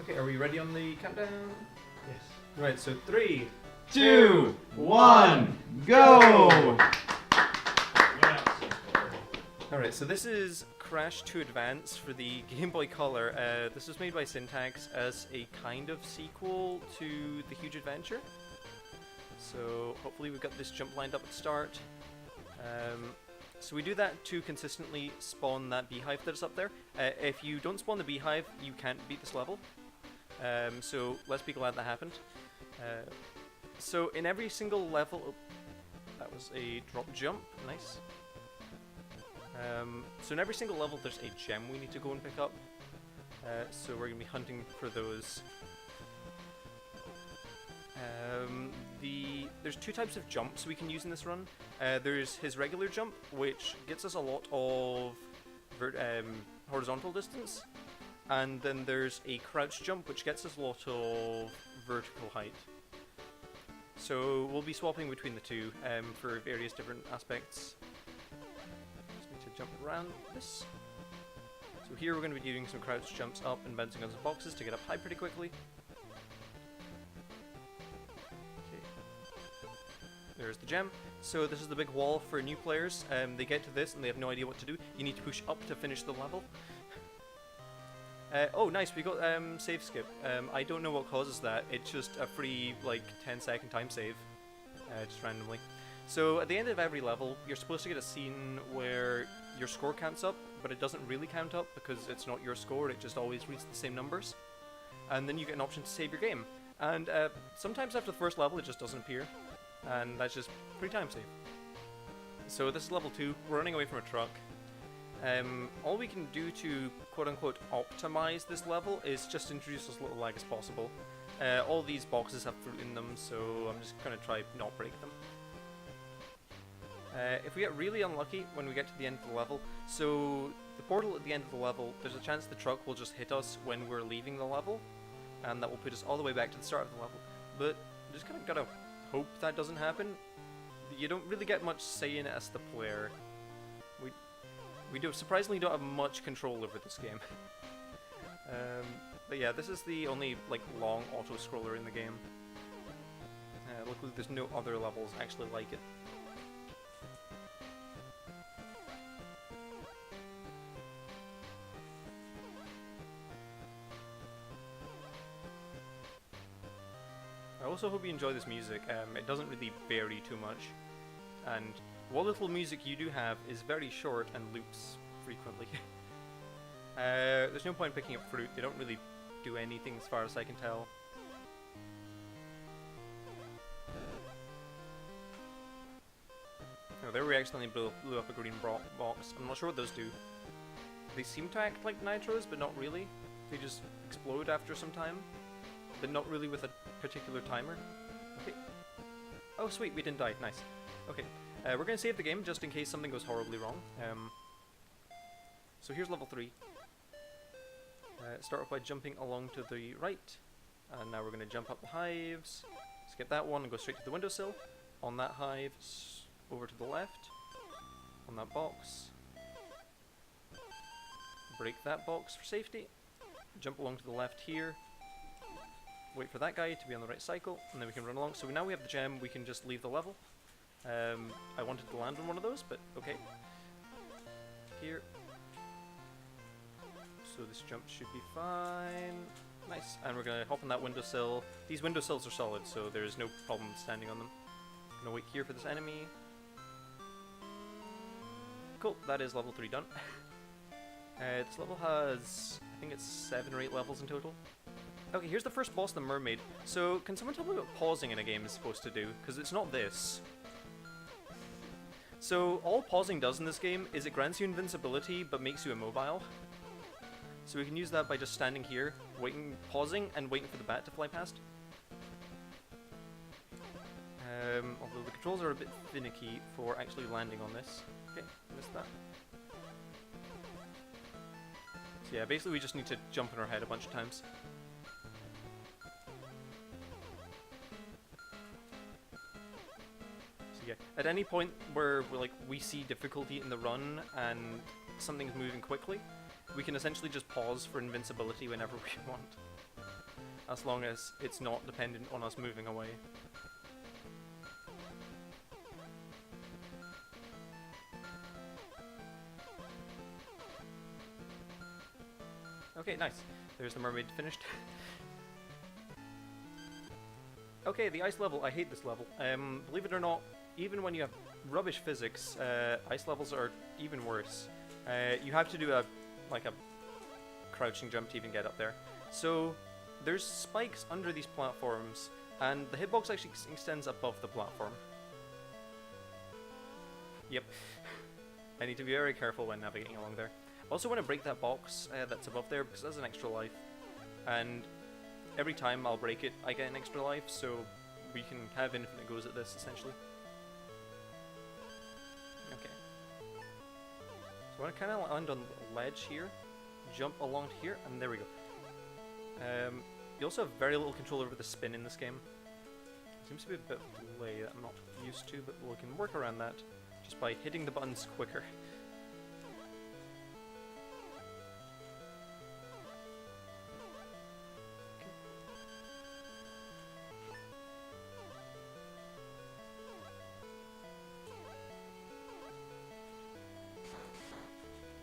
Okay, are we ready on the countdown? Yes. Right, so 3, 2, 1, go! Alright, so this is Crash 2 Advance for the Game Boy Color. This was made by Syntax as a kind of sequel to The Huge Adventure. So hopefully we've got this jump lined up at the start. So we do that to consistently spawn that beehive that's up there. If you don't spawn the beehive, you can't beat this level. So let's be glad that happened. So in every single level... Oh, that was a drop jump, nice. So in every single level there's a gem we need to go and pick up. So we're going to be hunting for those. There's two types of jumps we can use in this run. There's his regular jump, which gets us a lot of horizontal distance. And then there's a crouch jump, which gets us a lot of vertical height. So we'll be swapping between the two for various different aspects. Just need to jump around this. So here we're going to be doing some crouch jumps up and bouncing on some boxes to get up high pretty quickly. There's the gem. So this is the big wall for new players. They get to this and they have no idea what to do. You need to push up to finish the level. Oh, nice, we got save skip. I don't know what causes that. It's just a free, like, 10-second time save. Just randomly. So at the end of every level, you're supposed to get a scene where your score counts up, but it doesn't really count up because it's not your score, it just always reads the same numbers. And then you get an option to save your game. And sometimes after the first level, it just doesn't appear. And that's just free time save. So this is level 2, we're running away from a truck. All we can do to quote-unquote optimize this level is just introduce as little lag as possible. All these boxes have fruit in them, so I'm just going to try not break them. If we get really unlucky when we get to the end of the level, so the portal at the end of the level, there's a chance the truck will just hit us when we're leaving the level, and that will put us all the way back to the start of the level. But just kind of gotta hope that doesn't happen. You don't really get much say in it as the player. We surprisingly don't have much control over this game. But yeah, this is the only like long auto-scroller in the game. Luckily there's no other levels actually like it. I also hope you enjoy this music. It doesn't really vary too much, and what little music you do have is very short and loops frequently. There's no point picking up fruit, they don't really do anything as far as I can tell. Oh, there we accidentally blew up a green box. I'm not sure what those do. They seem to act like nitros, but not really. They just explode after some time, but not really with a particular timer. Okay. Oh sweet, we didn't die, nice. Okay. We're going to save the game just in case something goes horribly wrong. So here's level 3. Start off by jumping along to the right. And now we're going to jump up the hives. Skip that one and go straight to the windowsill. On that hive, over to the left. On that box. Break that box for safety. Jump along to the left here. Wait for that guy to be on the right cycle. And then we can run along. So now we have the gem, we can just leave the level. I wanted to land on one of those, but okay. Here. So this jump should be fine. Nice. And we're going to hop on that windowsill. These windowsills are solid, so there's no problem standing on them. Gonna wait here for this enemy. Cool, that is level 3 done. This level has, I think it's 7 or 8 levels in total. Okay, here's the first boss, the mermaid. So, can someone tell me what pausing in a game is supposed to do? Because it's not this. So, all pausing does in this game is it grants you invincibility, but makes you immobile. So we can use that by just standing here, pausing, and waiting for the bat to fly past. Although the controls are a bit finicky for actually landing on this. Okay, missed that. So yeah, basically we just need to jump in our head a bunch of times. Yeah, at any point where we see difficulty in the run and something's moving quickly, we can essentially just pause for invincibility whenever we want. as long as it's not dependent on us moving away. Okay, nice. There's the mermaid finished. Okay, the ice level. I hate this level. Believe it or not, even when you have rubbish physics, ice levels are even worse. You have to do a crouching jump to even get up there. So there's spikes under these platforms, and the hitbox actually extends above the platform. Yep. I need to be very careful when navigating along there. I also want to break that box that's above there because that's an extra life, and every time I'll break it, I get an extra life, so we can have infinite goes at this, essentially. Okay. So I want to kind of land on the ledge here, jump along here, and there we go. You also have very little control over the spin in this game. Seems to be a bit of delay that I'm not used to, but we can work around that just by hitting the buttons quicker.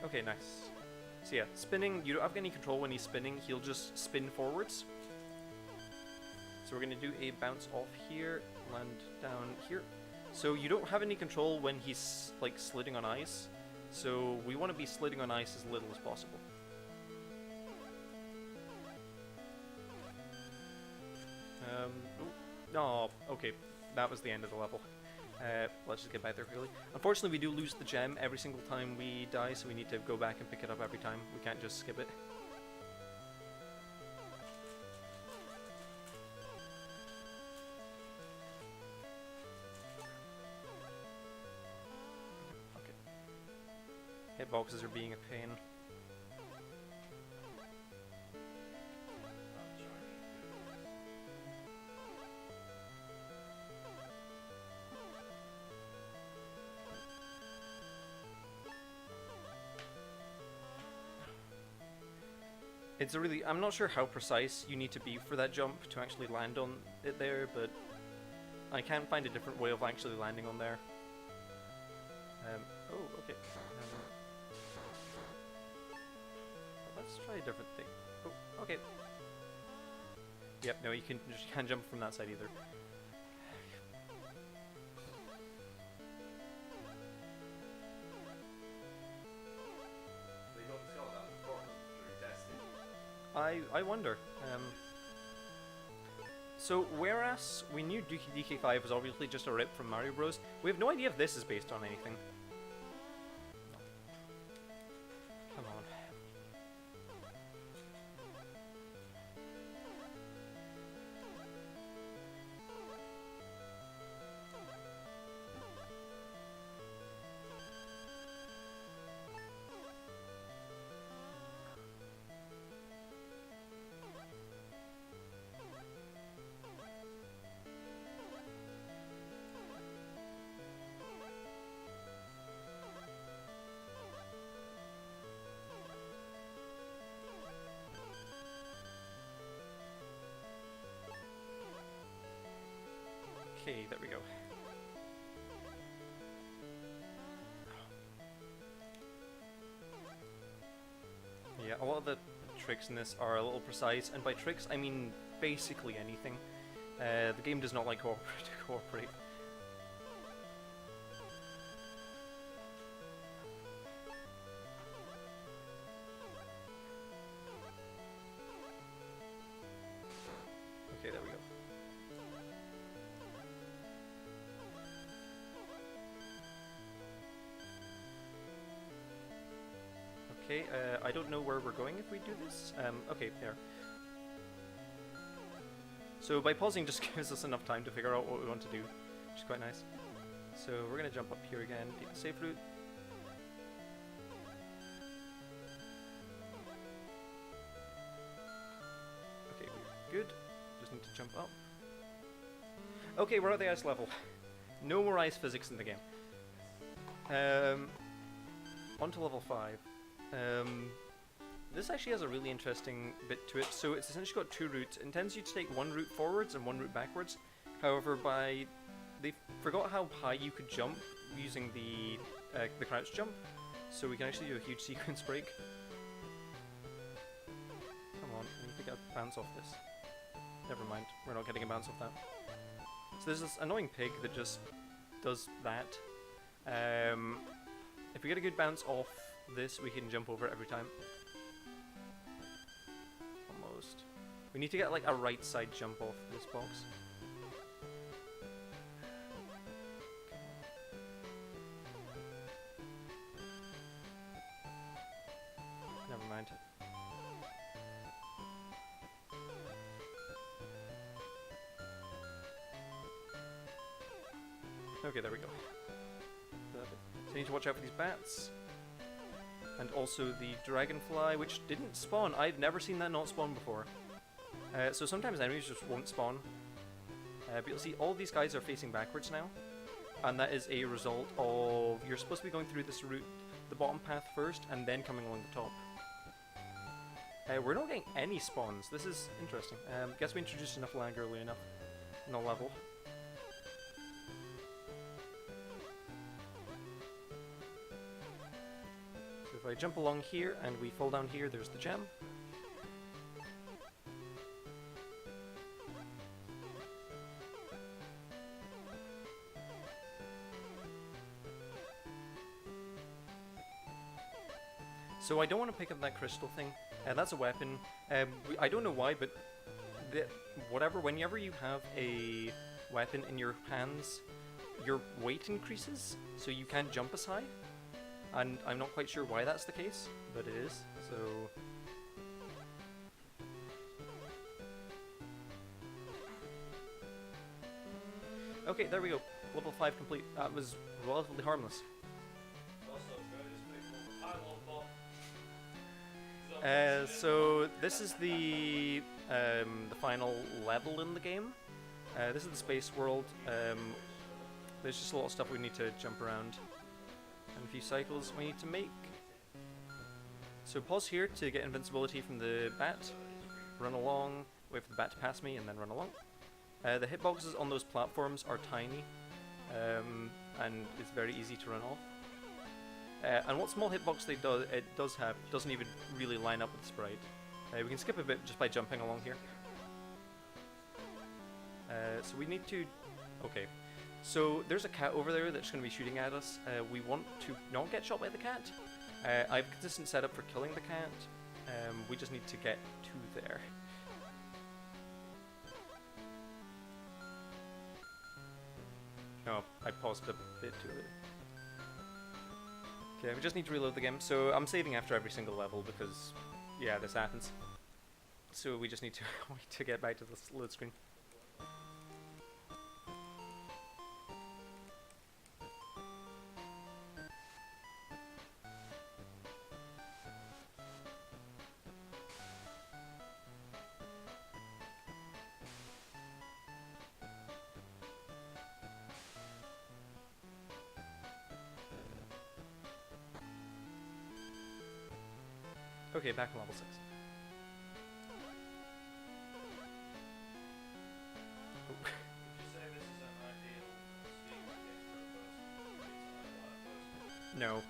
Okay, nice. So yeah, spinning, you don't have any control when he's spinning, he'll just spin forwards. So we're going to do a bounce off here, land down here. So you don't have any control when he's like sliding on ice, so we want to be sliding on ice as little as possible. Oh, okay, that was the end of the level. Let's just get back there quickly. Unfortunately, we do lose the gem every single time we die, so we need to go back and pick it up every time. We can't just skip it. Okay. Hitboxes are being a pain. It's a really, I'm not sure how precise you need to be for that jump to actually land on it there, but I can't find a different way of actually landing on there. Oh, okay. Let's try a different thing. Oh, okay. Yep, no, you can't jump from that side either. I wonder. So whereas we knew DK5 was obviously just a rip from Mario Bros, we have no idea if this is based on anything. Come on. Okay, there we go. Yeah, a lot of the tricks in this are a little precise, and by tricks I mean basically anything. The game does not like to cooperate. Okay, there we go. Okay, I don't know where we're going if we do this. Okay, there. So by pausing just gives us enough time to figure out what we want to do, which is quite nice. So we're going to jump up here again, take the safe route. Okay, we're good. Just need to jump up. Okay, we're at the ice level. No more ice physics in the game. On to level 5. this actually has a really interesting bit to it. So it's essentially got two routes. It intends you to take one route forwards and one route backwards. However, they forgot how high you could jump using the crouch jump. So we can actually do a huge sequence break. Come on, I need to get a bounce off this. Never mind, we're not getting a bounce off that. So there's this annoying pig that just does that. If we get a good bounce off this, we can jump over it every time. Almost. We need to get like a right side jump off this box. Never mind. Okay, there we go. Perfect. So I need to watch out for these bats. And also the dragonfly, which didn't spawn. I've never seen that not spawn before. So sometimes enemies just won't spawn. But you'll see all these guys are facing backwards now. And that is a result of... You're supposed to be going through this route, the bottom path first, and then coming along the top. We're not getting any spawns. This is interesting. Guess we introduced enough lag early enough in the level. So if I jump along here and we fall down here, there's the gem. So I don't want to pick up that crystal thing. That's a weapon. I don't know why, but whenever you have a weapon in your hands, your weight increases, so you can't jump as high. And I'm not quite sure why that's the case, but it is. So okay, there we go. Level 5 complete. That was relatively harmless. So this is the final level in the game. This is the space world. There's just a lot of stuff we need to jump around, and a few cycles we need to make. So pause here to get invincibility from the bat. Run along, wait for the bat to pass me, and then run along. The hitboxes on those platforms are tiny, and it's very easy to run off. And what small hitbox it does have doesn't even really line up with the sprite. We can skip a bit just by jumping along here. So we need to... Okay. So there's a cat over there that's going to be shooting at us. We want to not get shot by the cat. I have a consistent setup for killing the cat. We just need to get to there. Oh, I paused a bit too early. Okay, we just need to reload the game. So I'm saving after every single level because, yeah, this happens. So we just need to wait to get back to the load screen. Okay, back on level 6. No.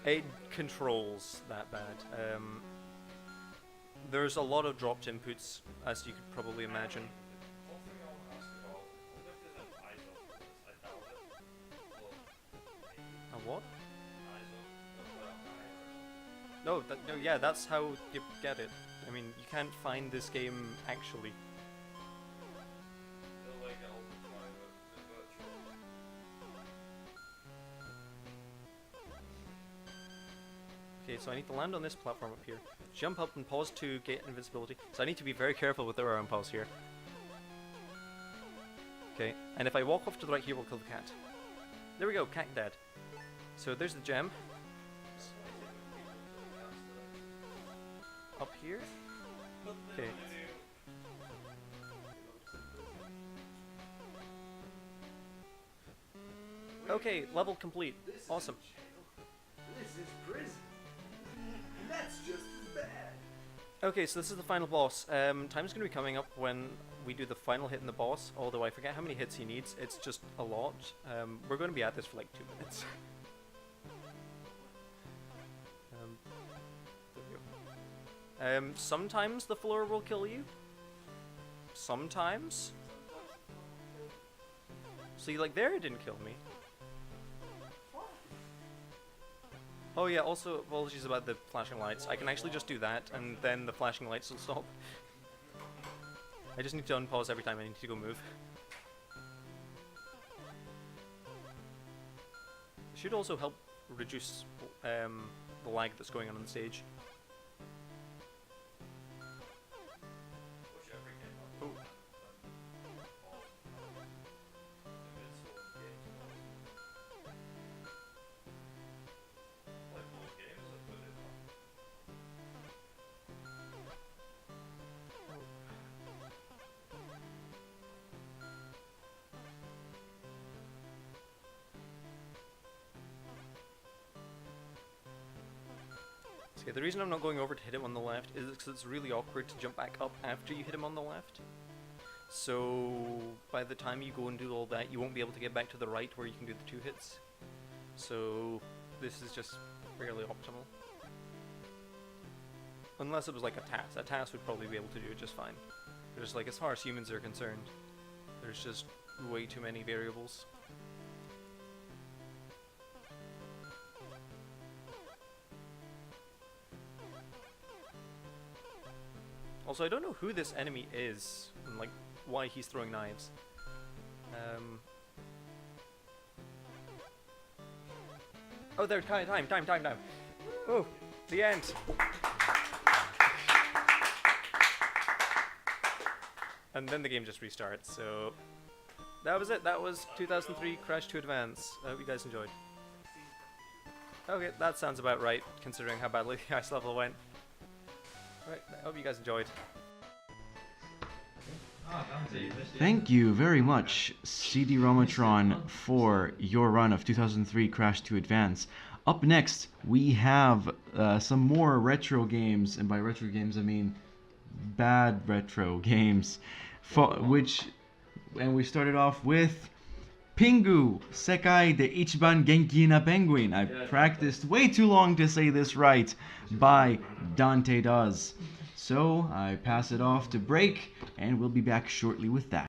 It controls that bad. There's a lot of dropped inputs, as you could probably imagine. A what? No, no, yeah, that's how you get it. I mean, you can't find this game actually. Okay, so I need to land on this platform up here. Jump up and pause to get invincibility. So I need to be very careful with where I pause here. Okay, and if I walk off to the right here, we'll kill the cat. There we go, cat dead. So there's the gem. Up here. Okay. Okay, level complete. Awesome. This is prison. And that's just as bad. Okay, so this is the final boss. Time's gonna be coming up when we do the final hit in the boss, although I forget how many hits he needs. It's just a lot. We're going to be at this for like 2 minutes. There we go. Sometimes the floor will kill you. Sometimes. See, like there it didn't kill me. Oh yeah, also apologies about the flashing lights. I can actually just do that, and then the flashing lights will stop. I just need to unpause every time I need to go move. It should also help reduce the lag that's going on the stage. Oh. Okay, the reason I'm not going over to hit him on the left is because it's really awkward to jump back up after you hit him on the left. So by the time you go and do all that, you won't be able to get back to the right where you can do the 2 hits. So this is just fairly optimal. Unless it was like a task. A task would probably be able to do it just fine. But just like as far as humans are concerned, there's just way too many variables. Also, I don't know who this enemy is, and like why he's throwing knives. Oh, there's time. Oh, the end. And then the game just restarts. So that was it. That was 2003 Crash to Advance. I hope you guys enjoyed. Okay, that sounds about right, considering how badly the ice level went. Right, I hope you guys enjoyed. Thank you very much, CDRomatron, for your run of 2003 Crash to Advance. Up next, we have some more retro games, and by retro games I mean bad retro games, and we started off with Pingu, Sekai de Ichiban Genki na Penguin. I practiced way too long to say this right, by Dante Does. So I pass it off to Break, and we'll be back shortly with that.